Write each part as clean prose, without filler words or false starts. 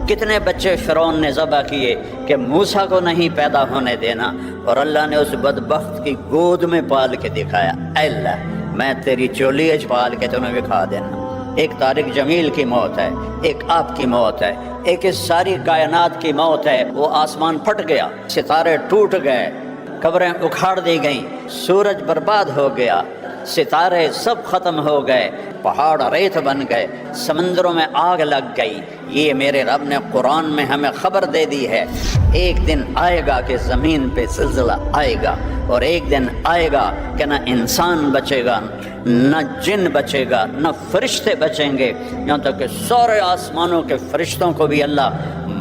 کتنے بچے فرعون نے ذبح کیے کہ موسیٰ کو نہیں پیدا ہونے دینا، اور اللہ نے اس بدبخت کی گود میں پال کے دکھایا، اے اللہ میں تیری چولی اچ پال کے تمہیں دکھا دینا۔ ایک طارق جمیل کی موت ہے، ایک آپ کی موت ہے، ایک اس ساری کائنات کی موت ہے۔ وہ آسمان پھٹ گیا، ستارے ٹوٹ گئے، قبریں اکھاڑ دی گئیں، سورج برباد ہو گیا، ستارے سب ختم ہو گئے، پہاڑ ریت بن گئے، سمندروں میں آگ لگ گئی۔ یہ میرے رب نے قرآن میں ہمیں خبر دے دی ہے، ایک دن آئے گا کہ زمین پہ زلزلہ آئے گا، اور ایک دن آئے گا کہ نہ انسان بچے گا، نہ جن بچے گا، نہ فرشتے بچیں گے، یہاں تک کہ سارے آسمانوں کے فرشتوں کو بھی اللہ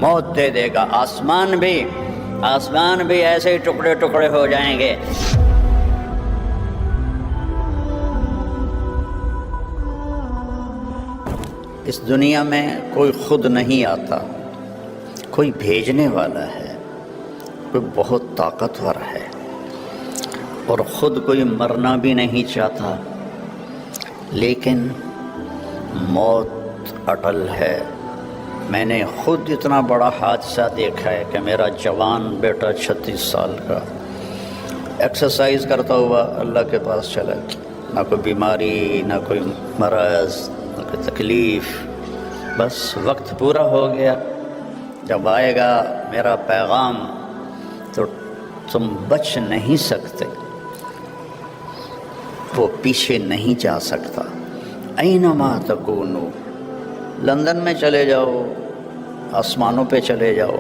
موت دے دے گا۔ آسمان بھی ایسے ہی ٹکڑے ٹکڑے ہو جائیں گے۔ اس دنیا میں کوئی خود نہیں آتا، کوئی بھیجنے والا ہے، کوئی بہت طاقتور ہے، اور خود کوئی مرنا بھی نہیں چاہتا، لیکن موت اٹل ہے۔ میں نے خود اتنا بڑا حادثہ دیکھا ہے کہ میرا جوان بیٹا 36 سال کا ایکسرسائز کرتا ہوا اللہ کے پاس چلا گیا، نہ کوئی بیماری، نہ کوئی مرض، نہ کوئی تکلیف، بس وقت پورا ہو گیا۔ جب آئے گا میرا پیغام تو تم بچ نہیں سکتے، وہ پیچھے نہیں جا سکتا۔ اینما تکونو، لندن میں چلے جاؤ، آسمانوں پہ چلے جاؤ،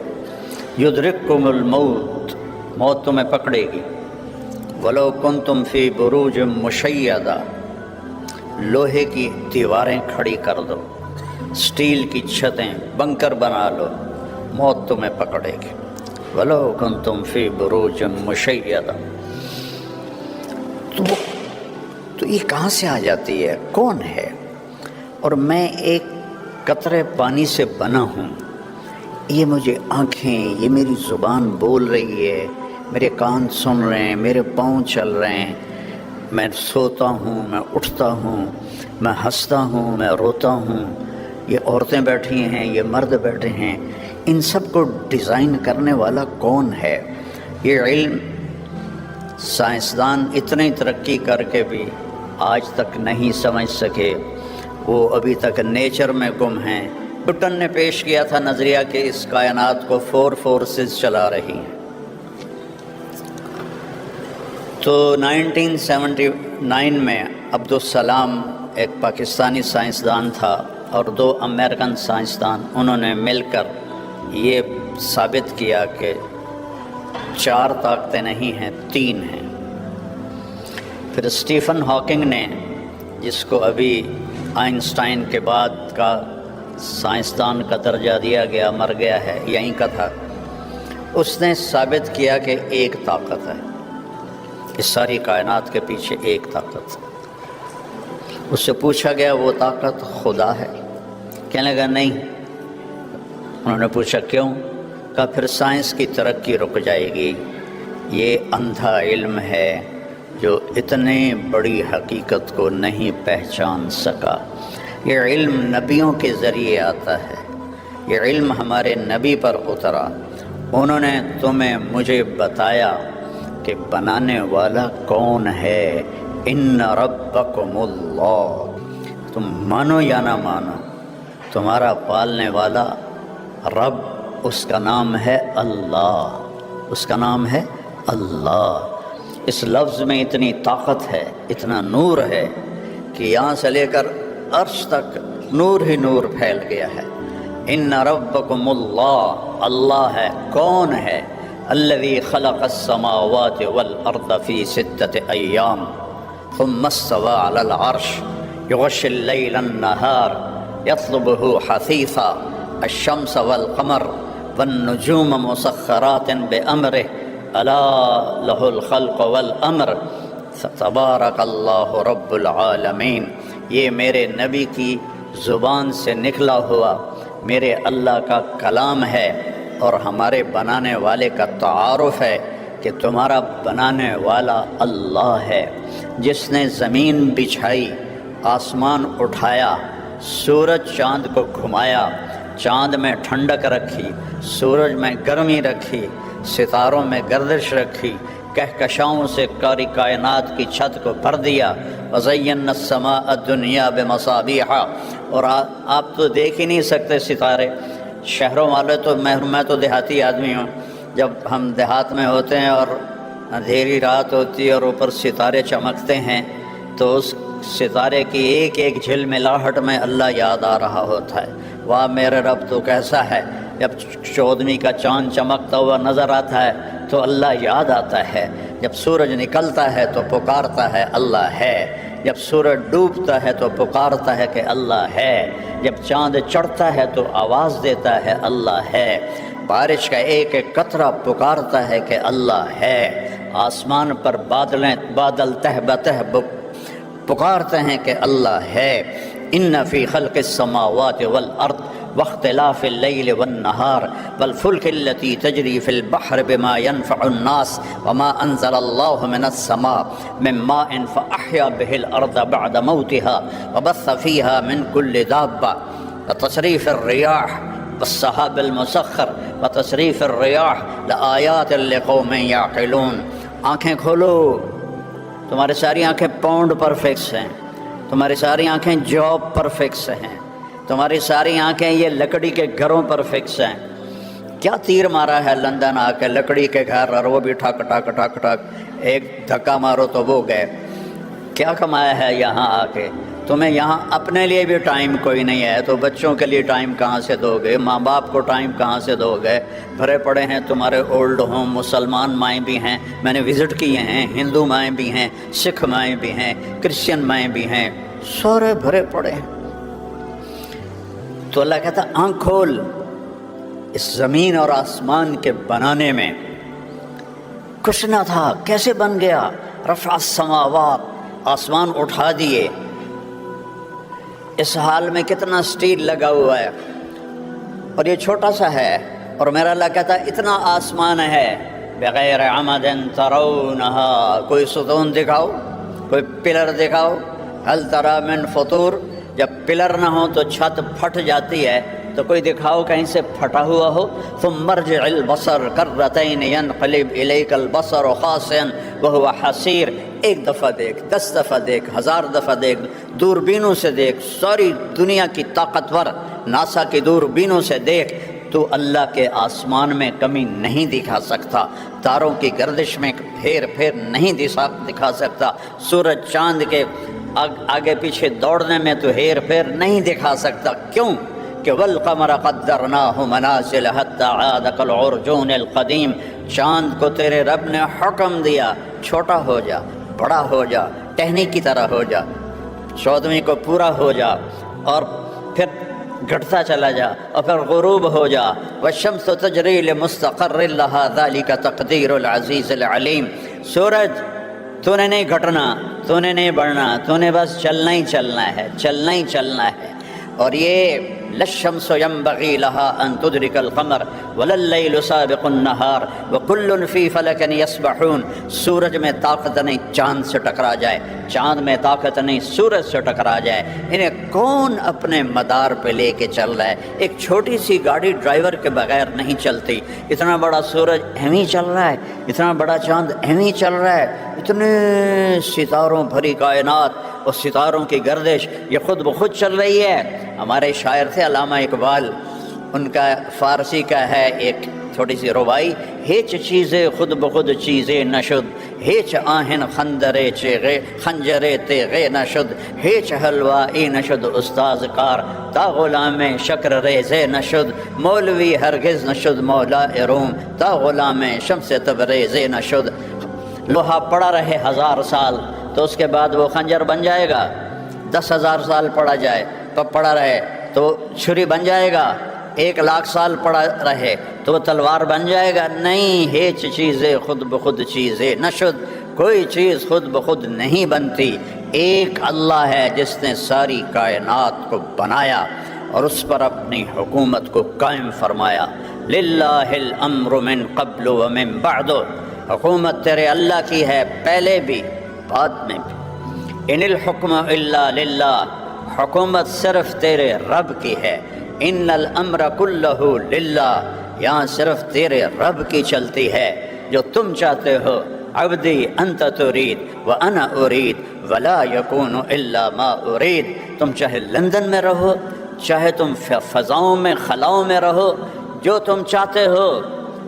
یدرککم الموت، موت تمہیں پکڑے گی۔ ولو کنتم فی بروج مشیدہ، لوہے کی دیواریں کھڑی کر دو، سٹیل کی چھتیں، بنکر بنا لو، موت تمہیں پکڑے گی۔ ولو کنتم فی بروج مشیدہ، تو یہ کہاں سے آ جاتی ہے؟ کون ہے؟ اور میں ایک قطرے پانی سے بنا ہوں، یہ مجھے آنکھیں، یہ میری زبان بول رہی ہے، میرے کان سن رہے ہیں، میرے پاؤں چل رہے ہیں، میں سوتا ہوں، میں اٹھتا ہوں، میں ہنستا ہوں، میں روتا ہوں، یہ عورتیں بیٹھی ہیں، یہ مرد بیٹھے ہیں، ان سب کو ڈیزائن کرنے والا کون ہے؟ یہ علم سائنسدان اتنی ترقی کر کے بھی آج تک نہیں سمجھ سکے، وہ ابھی تک نیچر میں گم ہیں۔ نیوٹن نے پیش کیا تھا نظریہ کہ اس کائنات کو 4 فورسز چلا رہی ہیں۔ تو 1979 میں عبدالسلام ایک پاکستانی سائنسدان تھا اور 2 امریکن سائنسدان، انہوں نے مل کر یہ ثابت کیا کہ 4 طاقتیں نہیں ہیں، 3 ہیں۔ پھر اسٹیفن ہاکنگ نے، جس کو ابھی آئنسٹائن کے بعد کا سائنسدان کا درجہ دیا گیا، مر گیا ہے، یہیں کا تھا، اس نے ثابت کیا کہ ایک طاقت ہے، اس ساری کائنات کے پیچھے ایک طاقت۔ اس سے پوچھا گیا وہ طاقت خدا ہے؟ کہنے لگا نہیں۔ انہوں نے پوچھا کیوں؟ کہا پھر سائنس کی ترقی رک جائے گی، یہ اندھا علم ہے جو اتنی بڑی حقیقت کو نہیں پہچان سکا۔ یہ علم نبیوں کے ذریعے آتا ہے، یہ علم ہمارے نبی پر اترا، انہوں نے تمہیں مجھے بتایا کہ بنانے والا کون ہے۔ ان ربکم اللہ، تم مانو یا نہ مانو، تمہارا پالنے والا رب، اس کا نام ہے اللہ، اس کا نام ہے اللہ۔ اس لفظ میں اتنی طاقت ہے، اتنا نور ہے کہ یہاں سے لے کر عرش تک نور ہی نور پھیل گیا ہے۔ ان ربکم اللہ، اللہ ہے، کون ہے؟ الذی خلق السماوات والارض فی 6 ایام ثم استوى علی العرش یغشی اللیل النہار یطلبہ حثیثا الشمس والقمر والنجوم مسخرات بامرہ الا لہ الخلق والامر تبارک اللہ رب العالمین۔ یہ میرے نبی کی زبان سے نکلا ہوا میرے اللہ کا کلام ہے، اور ہمارے بنانے والے کا تعارف ہے کہ تمہارا بنانے والا اللہ ہے، جس نے زمین بچھائی، آسمان اٹھایا، سورج چاند کو گھمایا، چاند میں ٹھنڈک رکھی، سورج میں گرمی رکھی، ستاروں میں گردش رکھی، کہکشاؤں سے کاری کائنات کی چھت کو بھر دیا۔ وَزَيَّنَّا السَّمَاءَ الدُّنْيَا بِمَصَابِيحَ، اور آپ تو دیکھ ہی نہیں سکتے ستارے، شہروں والے تو میں تو دیہاتی آدمی ہوں، جب ہم دیہات میں ہوتے ہیں اور اندھیری رات ہوتی ہے اور اوپر ستارے چمکتے ہیں تو اس ستارے کی ایک ایک جھلملاہٹ میں اللہ یاد آ رہا ہوتا ہے۔ واہ میرے رب تو کیسا ہے! جب 14ویں کا چاند چمکتا ہوا نظر آتا ہے تو اللہ یاد آتا ہے، جب سورج نکلتا ہے تو پکارتا ہے اللہ ہے، جب سورج ڈوبتا ہے تو پکارتا ہے کہ اللہ ہے، جب چاند چڑھتا ہے تو آواز دیتا ہے اللہ ہے، بارش کا ایک ایک قطرہ پکارتا ہے کہ اللہ ہے، آسمان پر بادل تہ بتہ پکارتے ہیں کہ اللہ ہے۔ ان فی خلق السماوات والارض واختلاف اللیل والنہار والفلک التي تجری فی البحر بما ينفع الناس وما انزل اللہ من السماء من ماء فاحیا به الارض بعد موتها وبث فیها من کل دابہ وتصریف الریاح والسحاب المسخر وتصریف الریاح لآیات لقوم یعقلون۔ آنکھیں کھولو، تمہاری ساری آنکھیں پاؤنڈ پر فکس ہیں، تمہاری ساری آنکھیں جاب پر فکس ہیں، تمہاری ساری آنکھیں یہ لکڑی کے گھروں پر فکس ہیں۔ کیا تیر مارا ہے لندن آ کے لکڑی کے گھر، اور وہ بھی ٹھک ٹھک ٹھک ٹھک، ایک دھکا مارو تو وہ گئے۔ کیا کمایا ہے یہاں آ کے؟ تمہیں یہاں اپنے لیے بھی ٹائم کوئی نہیں ہے تو بچوں کے لیے ٹائم کہاں سے دو گے؟ ماں باپ کو ٹائم کہاں سے دو گے؟ بھرے پڑے ہیں تمہارے اولڈ ہوم، مسلمان مائیں بھی ہیں، میں نے وزٹ کیے ہیں، ہندو مائیں بھی ہیں، سکھ مائیں بھی ہیں، کرسچن مائیں بھی ہیں، سارے بھرے پڑے ہیں۔ تو اللہ کہتا آنکھ کھول، اس زمین اور آسمان کے بنانے میں کچھ نہ تھا، کیسے بن گیا؟ رفع السماوات، آسمان اٹھا دیے، اس حال میں کتنا سٹیل لگا ہوا ہے اور یہ چھوٹا سا ہے، اور میرا اللہ کہتا ہے اتنا آسمان ہے، بغیر عمد ترونہا، کوئی ستون دکھاؤ، کوئی پلر دکھاؤ، ہل تری من فطور، جب پلر نہ ہو تو چھت پھٹ جاتی ہے، تو کوئی دکھاؤ کہیں سے پھٹا ہوا ہو۔ ثم ارجع البصر کرتین ینقلب الیک البصر خاسئا وهو حسیر، ایک دفعہ دیکھ، 10 دفعہ دیکھ، 1000 دفعہ دیکھ، دوربینوں سے دیکھ، ساری دنیا کی طاقتور ناسا کی دوربینوں سے دیکھ، تو اللہ کے آسمان میں کمی نہیں دکھا سکتا، تاروں کی گردش میں پھیر پھیر نہیں دکھا سکتا، سورج چاند کے آگے پیچھے دوڑنے میں تو ہیر پھیر نہیں دکھا سکتا۔ کیوں کہ والقمر قدرناہ منازل حتی عاد کالعرجون القدیم، چاند کو تیرے رب نے حکم دیا چھوٹا ہو جا، بڑا ہو جا، ٹہنی کی طرح ہو جا، 14ویں کو پورا ہو جا، اور پھر گھٹتا چلا جا، اور پھر غروب ہو جا۔ والشمس تجری لمستقر لها ذلك تقدیر العزیز العلیم، سورج تو نے نہیں گھٹنا، تو نے نہیں بڑھنا، تو نے بس چلنا ہی چلنا ہے، چلنا ہی چلنا ہے۔ اور یہ للشمس ينبغي لها ان تدرك القمر ولا الليل سابق النهار وكل في فلك يسبحون، سورج میں طاقت نہیں چاند سے ٹکرا جائے، چاند میں طاقت نہیں سورج سے ٹکرا جائے، انہیں کون اپنے مدار پہ لے کے چل رہا ہے؟ ایک چھوٹی سی گاڑی ڈرائیور کے بغیر نہیں چلتی، اتنا بڑا سورج ایویں چل رہا ہے، اتنا بڑا چاند ایویں چل رہا ہے، اتنے ستاروں بھری کائنات اور ستاروں کی گردش یہ خود بخود چل رہی ہے۔ ہمارے شاعر تھے علامہ اقبال، ان کا فارسی کا ہے ایک تھوڑی سی ربائی، ہیچ چیزیں خود بخود چیزیں نشد، ہیچ آہن خندرے چیغے خنجرے تیغے نشد، ہیچ حلوائی نشد استاذ کار تا غلام شکر ریزے نشد، مولوی ہرگز نشد مولا روم تا غلام شمس تبریزے نشد۔ لوہا پڑا رہے 1000 سال تو اس کے بعد وہ خنجر بن جائے گا، 10,000 سال پڑا جائے تو پڑا رہے تو چھری بن جائے گا، 1,00,000 سال پڑا رہے تو وہ تلوار بن جائے گا؟ نہیں، ہیچ چیزیں خود بخود چیزیں نشد، کوئی چیز خود بخود نہیں بنتی، ایک اللہ ہے جس نے ساری کائنات کو بنایا اور اس پر اپنی حکومت کو قائم فرمایا۔ للہ الامر من قبل ومن بعد، حکومت تیرے اللہ کی ہے، پہلے بھی بعد میں بھی۔ ان الحکم الا للہ، حکومت صرف تیرے رب کی ہے۔ ان الامر کلہ للہ، یہاں صرف تیرے رب کی چلتی ہے، جو تم چاہتے ہو عبدی انت ترید وانا ارید ولا یکون الا ما ارید۔ تم چاہے لندن میں رہو، چاہے تم فضاؤں میں خلاؤں میں رہو، جو تم چاہتے ہو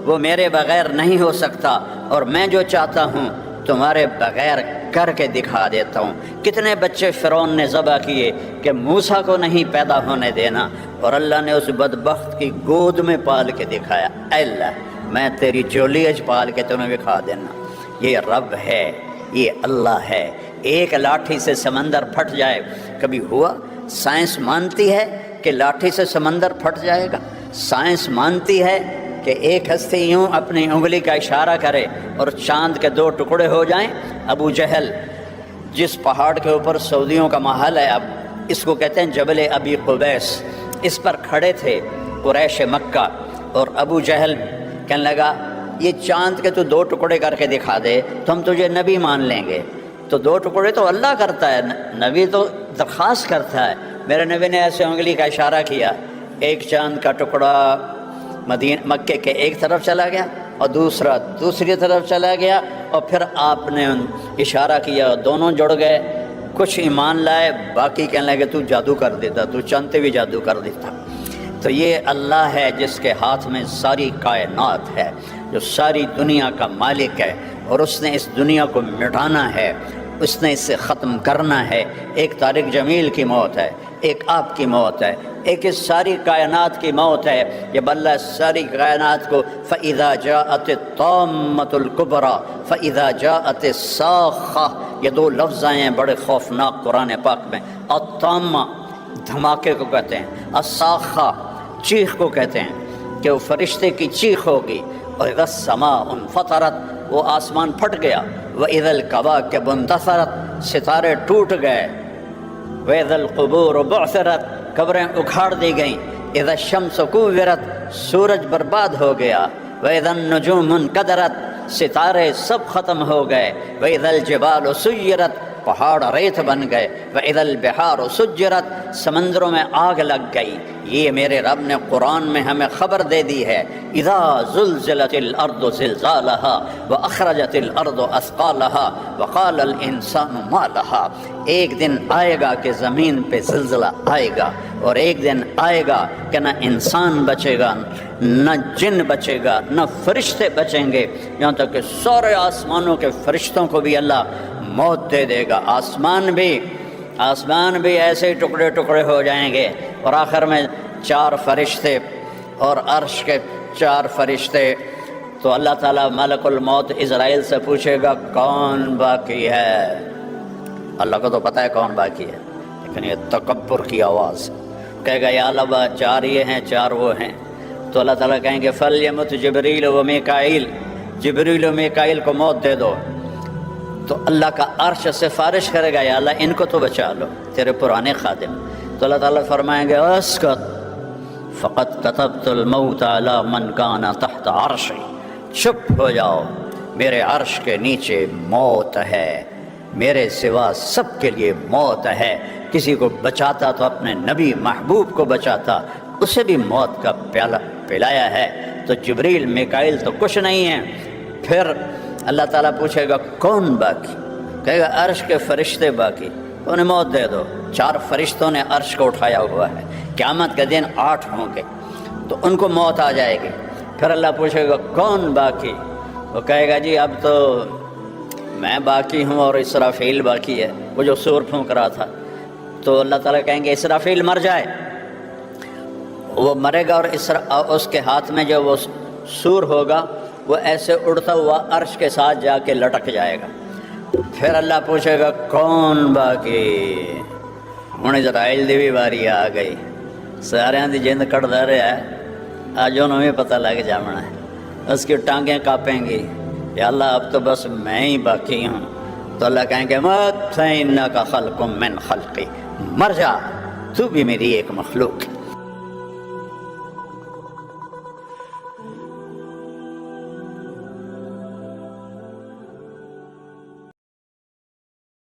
وہ میرے بغیر نہیں ہو سکتا، اور میں جو چاہتا ہوں تمہارے بغیر کر کے دکھا دیتا ہوں۔ کتنے بچے فرعون نے ذبح کیے کہ موسیٰ کو نہیں پیدا ہونے دینا، اور اللہ نے اس بدبخت کی گود میں پال کے دکھایا، اے اللہ میں تیری جولیج پال کے تمہیں دکھا دینا۔ یہ رب ہے، یہ اللہ ہے۔ ایک لاٹھی سے سمندر پھٹ جائے، کبھی ہوا؟ سائنس مانتی ہے کہ لاٹھی سے سمندر پھٹ جائے گا؟ سائنس مانتی ہے کہ ایک ہستی یوں اپنی انگلی کا اشارہ کرے اور چاند کے 2 ٹکڑے ہو جائیں؟ ابو جہل جس پہاڑ کے اوپر سعودیوں کا محل ہے، اب اس کو کہتے ہیں جبل ابی قبیس، اس پر کھڑے تھے قریش مکہ، اور ابو جہل کہنے لگا یہ چاند کے تو 2 ٹکڑے کر کے دکھا دے تو ہم تجھے نبی مان لیں گے۔ تو 2 ٹکڑے تو اللہ کرتا ہے، نبی تو درخواست کرتا ہے۔ میرے نبی نے ایسے انگلی کا اشارہ کیا، ایک چاند کا ٹکڑا مکے کے ایک طرف چلا گیا اور دوسرا دوسری طرف چلا گیا، اور پھر آپ نے اشارہ کیا، دونوں جڑ گئے۔ کچھ ایمان لائے، باقی کہنے لگے تو جادو کر دیتا، تو چاندتے بھی جادو کر دیتا۔ تو یہ اللہ ہے جس کے ہاتھ میں ساری کائنات ہے، جو ساری دنیا کا مالک ہے، اور اس نے اس دنیا کو مٹانا ہے، اس نے اسے ختم کرنا ہے۔ ایک طارق جمیل کی موت ہے، ایک آپ کی موت ہے، ایک اس ساری کائنات کی موت ہے۔ جب اللہ ساری کائنات کو فَإِذَا جَاءَتِ الطَّامَّةُ الْكُبْرَى فَإِذَا جَاءَتِ الصَّاخَّةُ، یہ 2 لفظ آئے ہیں بڑے خوفناک قرآن پاک میں۔ الطامہ دھماکے کو کہتے ہیں، الصاخہ چیخ کو کہتے ہیں کہ وہ فرشتے کی چیخ ہوگی، اور اذا السماء انفطرت، وہ آسمان پھٹ گیا، وَإِذَا الْكَوَاكِبُ انتثرت، ستارے ٹوٹ گئے، وَإِذَا الْقُبُورُ بُعْثِرَتْ، قبریں اکھاڑ دی گئیں، اذا الشمس كُوِّرَتْ، سورج برباد ہو گیا، وَإِذَا النُّجُومُ انْكَدَرَتْ، ستارے سب ختم ہو گئے، وَإِذَا الْجِبَالُ سُيِّرَتْ، پہاڑ ریت بن گئے، وَإِذَا الْبِحَارُ سُجِّرَتْ، سمندروں میں آگ لگ گئی۔ یہ میرے رب نے قرآن میں ہمیں خبر دے دی ہے، اذا زلزلت الارض زلزالها واخرجت الارض اثقالها وقال الانسان ما لها۔ ایک دن آئے گا کہ زمین پہ زلزلہ آئے گا، اور ایک دن آئے گا کہ نہ انسان بچے گا، نہ جن بچے گا، نہ فرشتے بچیں گے، یہاں تک کہ سارے آسمانوں کے فرشتوں کو بھی اللہ موت دے دے گا۔ آسمان بھی ایسے ہی ٹکڑے ٹکڑے ہو جائیں گے، اور آخر میں 4 فرشتے اور عرش کے 4 فرشتے۔ تو اللہ تعالیٰ ملک الموت اسرائیل سے پوچھے گا کون باقی ہے؟ اللہ کو تو پتہ ہے کون باقی ہے، لیکن یہ تکبر کی آواز کہے گا یا اللہ 4 یہ ہیں 4 وہ ہیں۔ تو اللہ تعالیٰ کہیں گے فَلْيَمُتْ جِبْرِيلُ وَمِيكَائِيلُ، جبریل و میکائیل کو موت دے دو۔ تو اللہ کا عرش سفارش کرے گا یا اللہ ان کو تو بچا لو، تیرے پرانے خادم۔ تو اللہ تعالیٰ فرمائیں گے اسکت فقط كتبت الموت على من كان تحت عرشی، چپ ہو جاؤ، میرے عرش کے نیچے موت ہے، میرے سوا سب کے لیے موت ہے۔ کسی کو بچاتا تو اپنے نبی محبوب کو بچاتا، اسے بھی موت کا پیالہ پلایا ہے۔ تو جبریل میکائیل تو کچھ نہیں ہیں۔ پھر اللہ تعالیٰ پوچھے گا کون باقی؟ کہے گا عرش کے فرشتے باقی، انہیں موت دے دو۔ 4 فرشتوں نے عرش کو اٹھایا ہوا ہے، قیامت کے دن 8 ہوں گے تو ان کو موت آ جائے گی۔ پھر اللہ پوچھے گا کون باقی؟ وہ کہے گا جی اب تو میں باقی ہوں اور اسرافیل باقی ہے، وہ جو سور پھونک رہا تھا۔ تو اللہ تعالیٰ کہیں گے اسرافیل مر جائے، وہ مرے گا، اور اس کے ہاتھ میں جو وہ سور ہوگا وہ ایسے اڑتا ہوا عرش کے ساتھ جا کے لٹک جائے گا۔ پھر اللہ پوچھے گا کون باقی؟ ہن اسرائیل دی بھی باری آ گئی، سارے دی جند کٹدا رہا ہے، آج انہوں بھی پتہ لگ جانا ہے، اس کی ٹانگیں کانپیں گی، یا اللہ اب تو بس میں ہی باقی ہوں۔ تو اللہ کہیں گے مت فإنک خلق من خلقی، مر جا، تو بھی میری ایک مخلوق ہے۔